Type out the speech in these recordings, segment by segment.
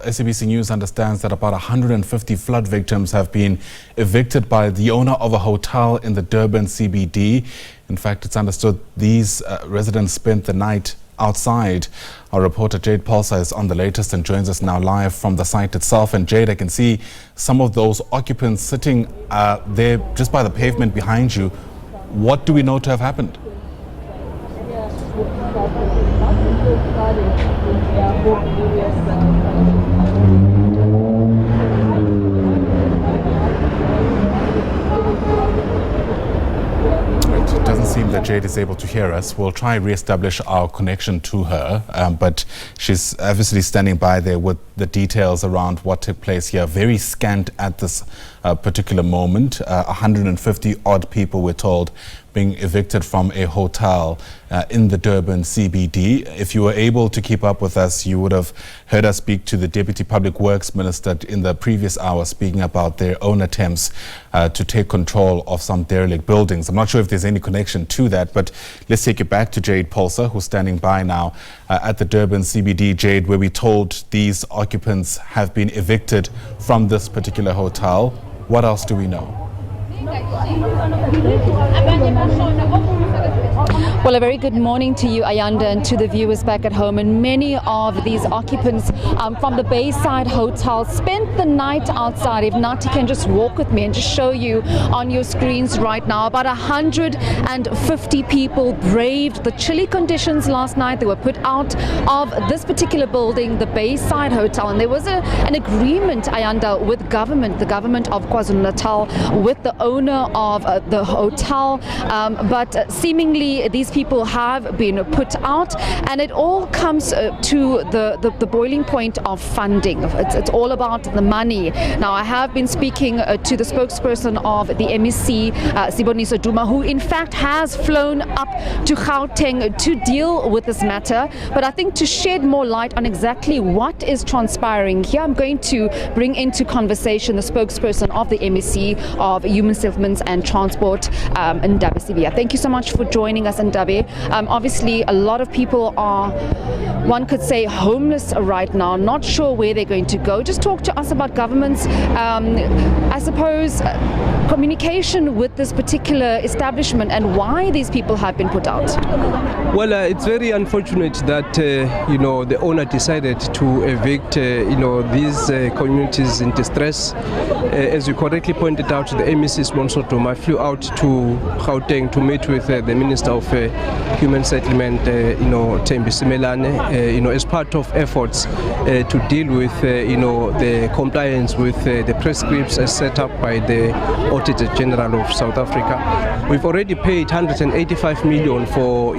SABC News understands that about 150 flood victims have been evicted by the owner of a hotel in the Durban CBD. In fact, it's understood these residents spent the night outside. Our reporter Jade Paulse is on the latest and joins us now live from the site itself. And Jade, I can see some of those occupants sitting there just by the pavement behind you. What do we know to have happened? It doesn't seem that Jade is able to hear us. We'll try and re-establish our connection to her, but she's obviously standing by there with the details around what took place here. Very scant at this particular moment. 150 odd people, we're told, being evicted from a hotel in the Durban CBD. If you were able to keep up with us, you would have heard us speak to the Deputy Public Works Minister in the previous hour, speaking about their own attempts to take control of some derelict buildings. I'm not sure if there's any connection to that, but let's take it back to Jade Paulse, who's standing by now at the Durban CBD. Jade, where we told these occupants have been evicted from this particular hotel. What else do we know? Well, a very good morning to you, Ayanda, and to the viewers back at home. And many of these occupants from the Bayside Hotel spent the night outside. If not, you can just walk with me and just show you on your screens right now. About 150 people braved the chilly conditions last night. They were put out of this particular building, the Bayside Hotel. And there was an agreement, Ayanda, with government, the government of KwaZulu-Natal, with the owner of the hotel. But seemingly these people have been put out, and it all comes to the boiling point of funding. It's all about the money. Now, I have been speaking to the spokesperson of the MEC, Siboniso Duma, who in fact has flown up to Gauteng to deal with this matter. But I think to shed more light on exactly what is transpiring here, I'm going to bring into conversation the spokesperson of the MEC of Human Settlements and Transport, Ndabe Sibia. Thank you so much for joining us, Ndabe. Obviously, a lot of people are, one could say, homeless right now, not sure where they're going to go. Just talk to us about government's, I suppose, communication with this particular establishment and why these people have been put out. Well, it's very unfortunate that the owner decided to evict these communities in distress. As you correctly pointed out, the MEC Siboniso Duma flew out to Gauteng to meet with the Minister of Human Settlement, Thembi Simelane, as part of efforts to deal with the compliance with the prescripts as set up by the Auditor General of South Africa. We've already paid 185 million for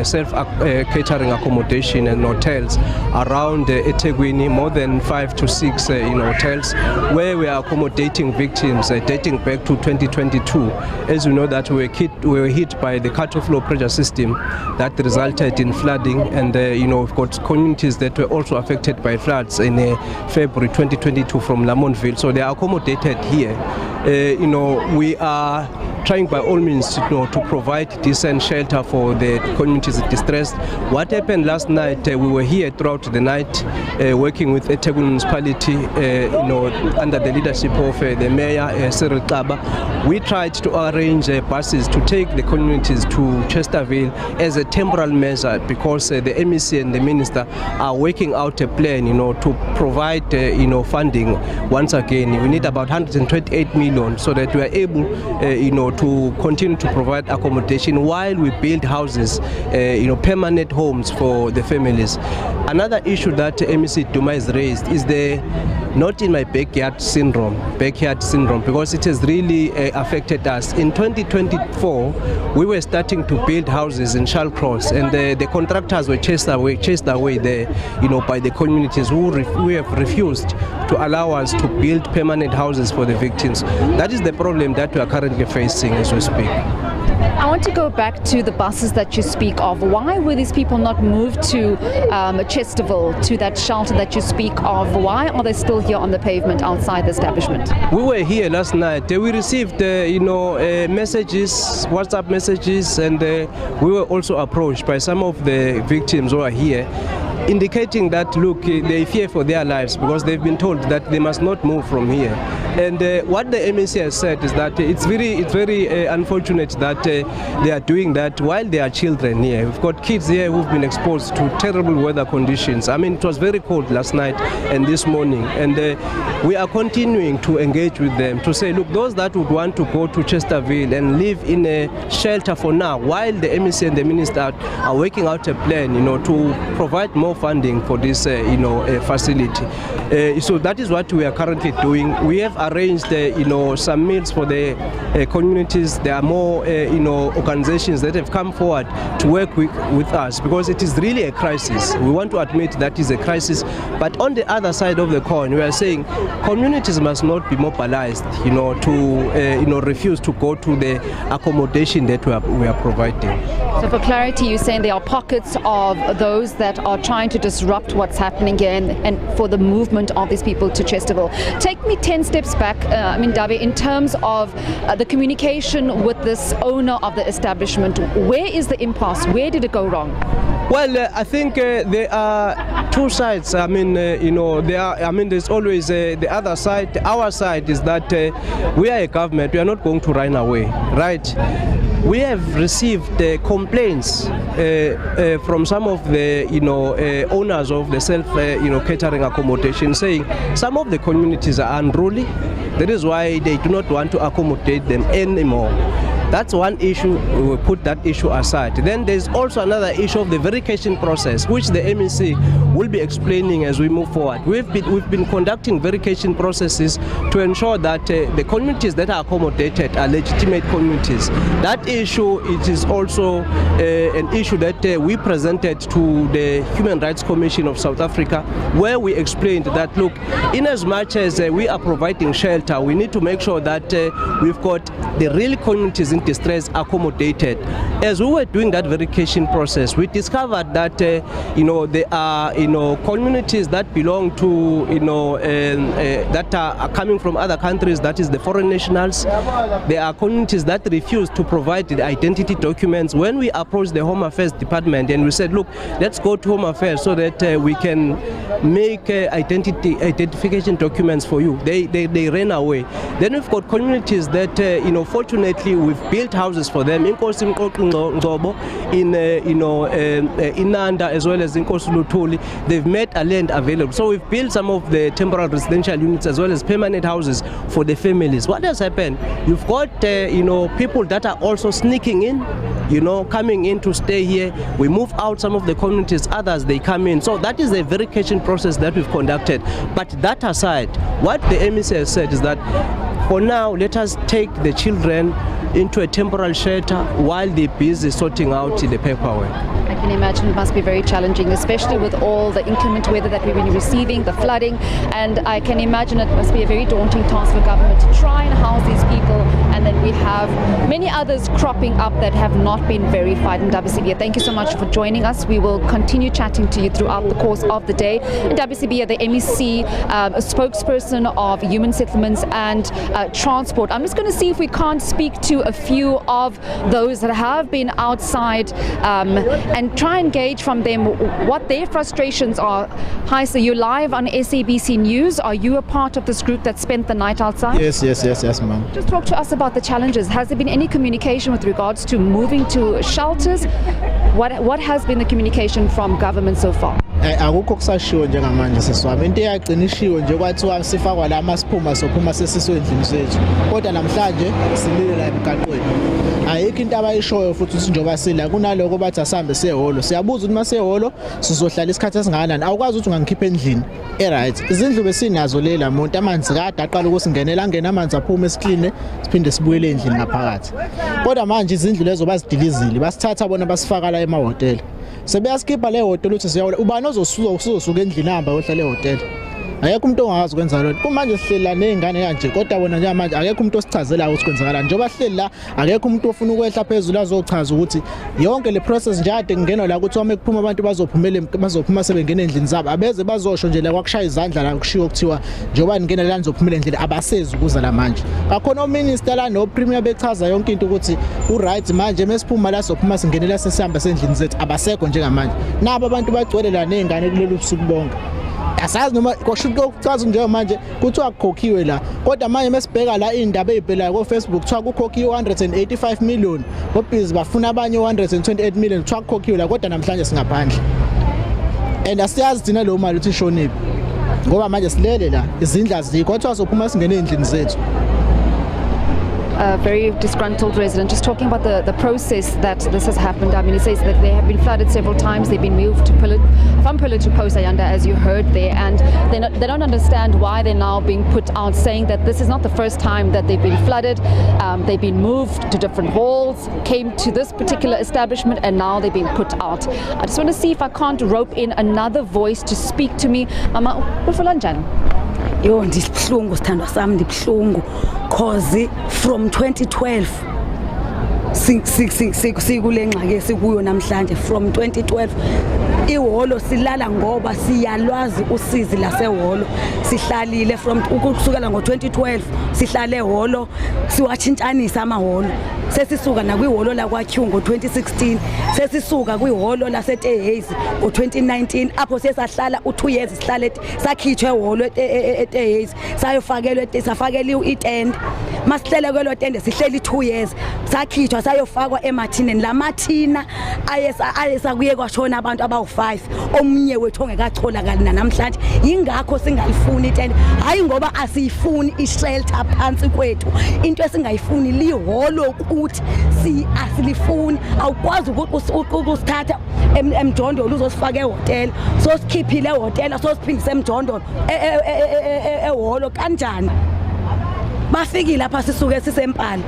self-catering accommodation and hotels around eThekwini, more than 5 to 6 hotels where we are accommodating victims dating back to 2022. As you know, that we were hit by the cut-off low pressure system that resulted in flooding, and we've got communities that were also affected by floods in February 2022 from Lamontville, so they are accommodated here. We are trying by all means to provide decent shelter for the communities in distress. What happened last night, we were here throughout the night working with eThekwini municipality, under the leadership of the mayor, Cyril Kaba. We tried to arrange buses to take the communities to Chesterville as a temporary measure, because the MEC and the minister are working out a plan, to provide, funding. Once again, we need about 128 million so that we are able, to continue to provide accommodation while we build houses, permanent homes for the families. Another issue that MEC Duma has raised is the not in my backyard syndrome, because it has really affected us. In 2024, we were starting to build houses in Shallcross, and the contractors were chased away there, by the communities who have refused to allow us to build permanent houses for the victims. That is the problem that we are currently facing as we speak. I want to go back to the buses that you speak of. Why were these people not moved to Chesterville, to that shelter that you speak of? Why are they still here on the pavement outside the establishment? We were here last night. We received, messages, WhatsApp messages, and we were also approached by some of the victims who are here. indicating that, look, they fear for their lives because they've been told that they must not move from here. And what the MEC has said is that it's very unfortunate that they are doing that while they are children here. We've got kids here who've been exposed to terrible weather conditions. I mean, it was very cold last night and this morning, and we are continuing to engage with them to say, look, those that would want to go to Chesterville and live in a shelter for now, while the MEC and the minister are working out a plan, to provide more funding for this, facility. So that is what we are currently doing. We have arranged, some meals for the communities. There are more, organizations that have come forward to work with us because it is really a crisis. We want to admit that is a crisis, but on the other side of the coin, we are saying communities must not be mobilized, to refuse to go to the accommodation that we are providing. So for clarity, you're saying there are pockets of those that are trying to disrupt what's happening here and for the movement of these people to Chesterville. Take me 10 steps back, Dabe, in terms of the communication with this owner of the establishment. Where is the impasse? Where did it go wrong? Well, I think there are two sides. There's always the other side. Our side is that we are a government. We are not going to run away, right? We have received complaints from some of the owners of the self-catering accommodation saying some of the communities are unruly. That is why they do not want to accommodate them anymore. That's one issue. We will put that issue aside. Then there's also another issue of the verification process, which the MEC will be explaining as we move forward. We've been conducting verification processes to ensure that the communities that are accommodated are legitimate communities. That issue, it is also an issue that we presented to the Human Rights Commission of South Africa, where we explained that, look, in as much as we are providing shelter, we need to make sure that we've got the real communities in distress accommodated. As we were doing that verification process, we discovered that there are communities that belong to that are coming from other countries, that is the foreign nationals. There are communities that refuse to provide the identity documents. When we approached the Home Affairs Department and we said, look, let's go to Home Affairs so that we can make identification documents for you, they ran away. Then we've got communities that fortunately we've built houses for them in Inkosi Mqoqo, in Inanda, as well as in Inkosi Luthuli. They've made a land available, so we've built some of the temporary residential units as well as permanent houses for the families. What has happened? You've got people that are also sneaking in, coming in to stay here. We move out some of the communities, others they come in. So that is a verification process that we've conducted. But that aside, what the MEC has said is that for now, let us take the children into a temporary shelter while they're busy sorting out the paperwork. I can imagine it must be very challenging, especially with all the inclement weather that we've been receiving, the flooding, and I can imagine it must be a very daunting task for government to try and house these people, and then we have many others cropping up that have not been verified in WCB. Thank you so much for joining us. We will continue chatting to you throughout the course of the day. In WCB, the MEC, a spokesperson of Human Settlements and Transport. I'm just going to see if we can't speak to a few of those that have been outside and try and gauge from them what their frustrations are. Hi, so you're live on SABC News. Are you a part of this group that spent the night outside? Yes, ma'am. Just talk to us about the challenges. Has there been any communication with regards to moving to shelters? What has been the communication from government so far? Akukho kusashiwo njengamanje seswami. Into eyaqinishiwe nje kwathiwa sifakwa la masiphuma sophuma sesiswe endlini zethu. Kodwa namhlanje silile la emgaqweni. Ayikho into abayishoyo futhi ukuthi njoba sila kunaloko bathi asambe sehholo. Siyabuza ukuthi masehholo sizohlala isikhathi esingakanani. Awukwazi ukuthi ungangikhipha endlini. Right. Izindlu besinazo lela muntu amanzi kade aqala ukusingenela angena amanzi aphuma esikline siphinde sibuyele endlini ngaphakathi. Kodwa manje izindlu lezo bazidilizile. Basithatha bona basifaka la emahotela. Sebeyaskipha le hotel uthi siyawola ubani ozosuka endlini hamba ohlala ehotel. Akekho umuntu ongazi ukwenza lokho. Kumanje sihleli la nezingane kanje kodwa bona nje manje akekho umuntu osichazela ukuthi kwenzakalani. Njoba sihleli la akekho umuntu ofuna ukwehla phezulu azochaza ukuthi yonke le process nje ade kungenwa la ukuthi uma kuphuma abantu bazophuma sebengena endlini zabo. Abeze bazosho nje la kwakushaya izandla la kushiwo kuthiwa njoba ningena la nizophumela endlini abasezi ukuza la manje. Akhona uminister la no premier bechaza yonke into ukuthi uright manje mesiphuma la sophuma singenela sesihamba sendlini zethu abasekho njengamanje. Nabo abantu bagcwele la nezingane kulolu busuku bonke. Asazi noma kushuka ukuchaza nje manje kuthiwa kukhokhiwe la kodwa manje mesibheka la indaba ezibhelayo ku Facebook kuthiwa kukhokhiwe 185 million obhizi bafuna abanye 128 million kuthiwa kukhokhiwe la kodwa namhlanje singaphandle and asiyazi thina lo mali uthi ishoniphi ngoba manje silele la izindla zikho kuthiwa sophuma singene endlini zethu. A very disgruntled resident just talking about the process that this has happened. I mean, he says that they have been flooded several times. They've been moved to from pillar to post, Ayanda, as you heard there, and they don't understand why they're now being put out, saying that this is not the first time that they've been flooded. They've been moved to different halls, came to this particular establishment, and now they're being put out. I just want to see if I can't rope in another voice to speak to me. Mama, ufulanjani? Yo ndibhlungu sithandwa sami ndibhlungu cause from 2012 sikule ngxaki esikuyo namhlanje from 2012 ihholo silala ngoba siyalwazi usizi lasehholo sihlalile from ukusukela ngo2012 sihlale ehholo siwachintshanisa amahholo sesisuka nakwihholo la kwaQ ngo2016 sesisuka kwihholo laseTehaze ngo2019 apho sesahlala u2 years sihlale sakhithwe ehholo eTehaze sayofakelwe safakeliwe itent masihlele kwelo tende sihleli 2 years sakhithwa sayofakwa emathineni lamathina ayesa kuye kwashona abantu abawu5 omunye wethu ongekatholakali namhlanje ingakho singalifuni itende hayi ngoba asiyifuni ishelter phansi kwethu into esingayifuni lihholo ukuthi asilifuni awukwazi ukusithatha emjondolo uzosifaka ehotel so sikhiphile ehotel so siphindise emjondolo ehholo kanjani bafikile lapha sisuke sisempala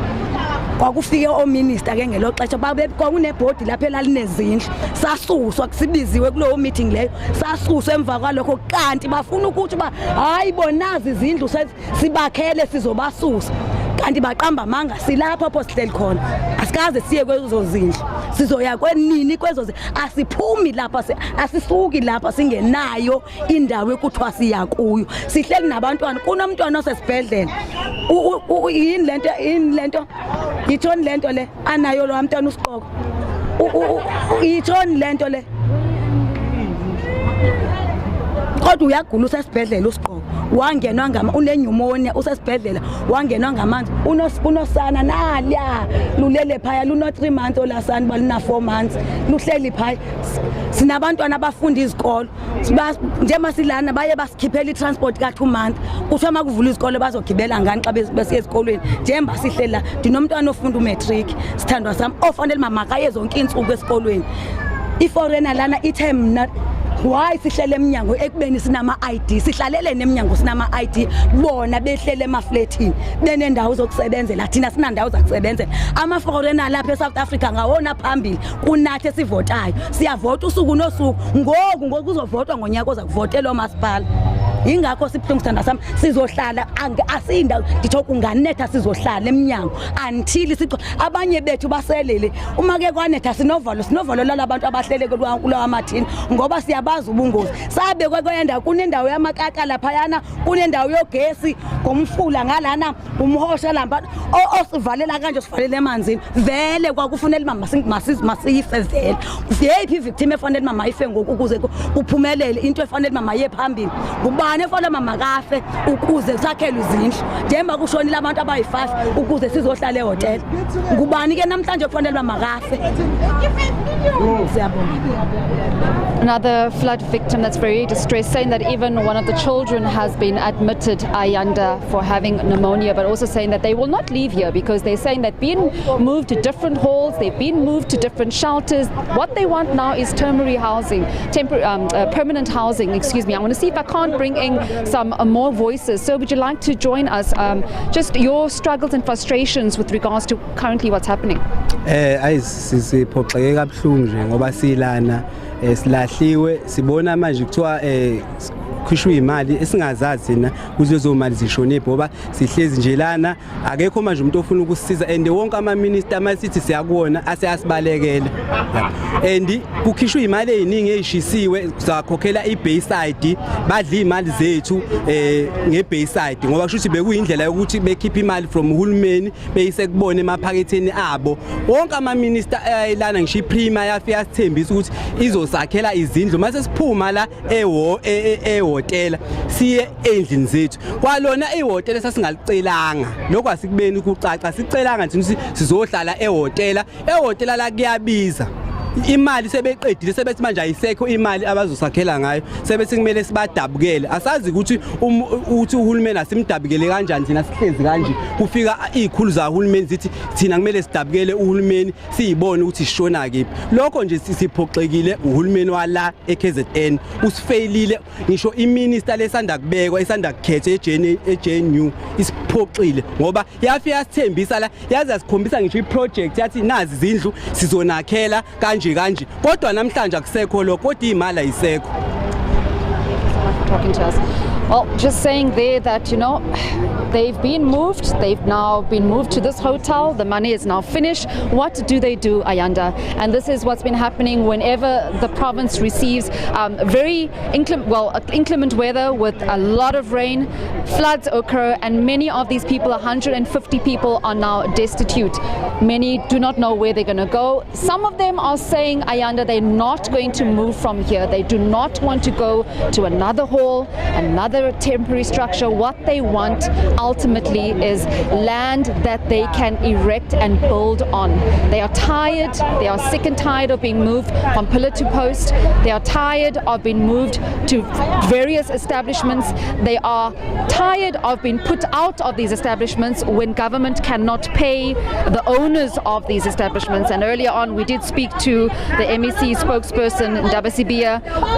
kwakufike ominister ke ngelo xesha kwakunebhodi lapha elalinezindlu sasuswa kusibiziwe kulowo meeting leyo sasuswa emva kwalokho kanti bafuna ukuthi hayi bonazi izindlu sibakhele sizobasusa kanti baqamba amanga silapha pho sihleli khona asikaze siye kwezo zindlu sizoya kwenini kwezo asiphumi lapha asisuki lapha singenayo indawo ekuthiwa siya kuyo sihleli nabantwana kunomntwana osesibhedlela yini lento yithoni lento le anayo lo mntwana usiqoko yithoni lento le kodwa uyagula usesibhedlela usiqoko wangenwa unenyumonia usesibhedlela wangenwa ngamanzi unosana nalya lulele phaya luno 3 months olasana balina 4 months luhleli phaya sinabantwana abafunda izikolo njema silana baye basikhiphela itransport ka2 months kuthiwa makuvula izikolo bazogibela ngani xa besiya ezikolweni njemba sihlela ndinomntwana ofunda umatric sithandwa sami ofanele mama kaye zonke insuku esikolweni iforeigner lana ithe mna why sihlele eminyango ekubeni sinama ID sihlalele neminyango sinama ID bona behlele emaflatini benendawo zokusebenzela thina sinandawo zokusebenzela ama foreigner lapha eSouth Africa ngawona phambili kunathi esivotayo siyavota usuku nosuku ngoku kuzovotwa ngonyaka oza kuvotelwa umasipala ingakho siphungu sithanda sami sizohlala asinda nditho kunganetha sizohlala eminyango until siqo abanye bethu baselele uma ke kwanetha sinovalo lalabantu abahlele kulawa amathini ngoba siyabaza ubungozi sabe kwenda kunendawo yamakaka lapha yana kunendawo yogesi ngomfula ngalana umhosha lamba osivalela kanje sivalele emanzini vele kwakufanele mama masiyife vele VIP victim efanele mama ife ngoku ukuze kuphumelele into efanele mama ye phambili efanele mama kafe ukuze sakhelwe izindlu njemba kushonile abantu abayi5 ukuze sizohlala ehotel ngubani ke namhlanje kufanele mama kafe. Another flood victim that's very distressed, saying that even one of the children has been admitted, Ayanda, for having pneumonia, but also saying that they will not leave here because they're saying that being moved to different halls, they've been moved to different shelters. What they want now is temporary housing, permanent housing, excuse me. I want to see if I can't bring in some more voices. So would you like to join us? Just your struggles and frustrations with regards to currently what's happening. Sisiphoxeke kabuhlungu nje ngoba silana silahliwe sibona manje kuthiwa kukhishwa imali esingazazi thina kuzo mali zishonephi ngoba sihlezi nje lana akekho manje umuntu ofuna ukusisiza and wonke ama minister amasithi siyakuona asiyasibalekela and kukhishwa imali eziningi ezishisiwe zakhokhela iBayside badla imali zethu ngeBayside ngoba kusho ukuthi bekuyindlela yokuthi bekhipha imali from uhulumeni beyise kubone emaphaketheni abo wonke ama minister ayilana ngisho iPrima yafika sithembisa ukuthi izosakhela izindlu mase siphuma la ehotela siye endlini zethu kwalona ihotela sasingalicelanga lokho asikubeni ukucaca sicelanga nje sizohlala ehotela la kuyabiza imali sebeqedile sebethi manje ayisekho imali abazosakhela ngayo sebethi kumele sibadabukele asazi ukuthi uhulumeni asimdabukele kanjani thina sihlezi kanje kufika izikhulu zahulumeni zithi thina kumele sidabukele uhulumeni siyibone ukuthi sishona kephi lokho nje siphoxekile uhulumeni wala eKZN usifailile ngisho iminister lesanda kubekwa isanda kukhethwa eJNU isiphoxile ngoba yafika sithembisa la yazi asikhombisa ngisho iproject yathi nazi izindlu sizonakhela kanje kodwa namhlanje akusekho lokho kodwa imali ayisekho. Talking to us. Well, just saying there that, you know, they've been moved. They've now been moved to this hotel. The money is now finished. What do they do, Ayanda? And this is what's been happening whenever the province receives very inclement weather with a lot of rain. Floods occur, and many of these people, 150 people, are now destitute. Many do not know where they're going to go. Some of them are saying, Ayanda, they're not going to move from here. They do not want to go to another hall, another temporary structure. What they want ultimately is land that they can erect and build on. They are tired, they are sick and tired of being moved from pillar to post. They are tired of being moved to various establishments. They are tired of being put out of these establishments when government cannot pay the owners of these establishments. And earlier on we did speak to the MEC spokesperson, Durban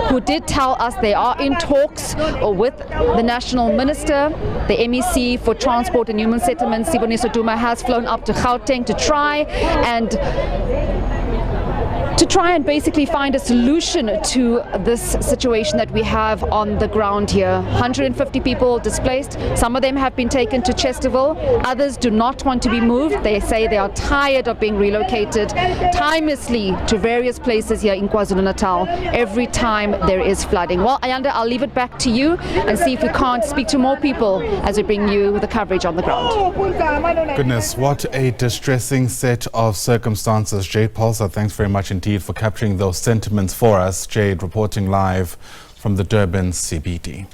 who did tell us they are in talks with the National Minister. The MEC for Transport and Human Settlements, Siboniso Duma, has flown up to Gauteng to try and basically find a solution to this situation that we have on the ground here. 150 people displaced. Some of them have been taken to Chesterville. Others do not want to be moved. They say they are tired of being relocated timelessly to various places here in KwaZulu-Natal every time there is flooding. Well, Ayanda, I'll leave it back to you and see if we can't speak to more people as we bring you the coverage on the ground. Goodness, what a distressing set of circumstances. Jade Paulse, thanks very much indeed for capturing those sentiments for us. Jade reporting live from the Durban CBD.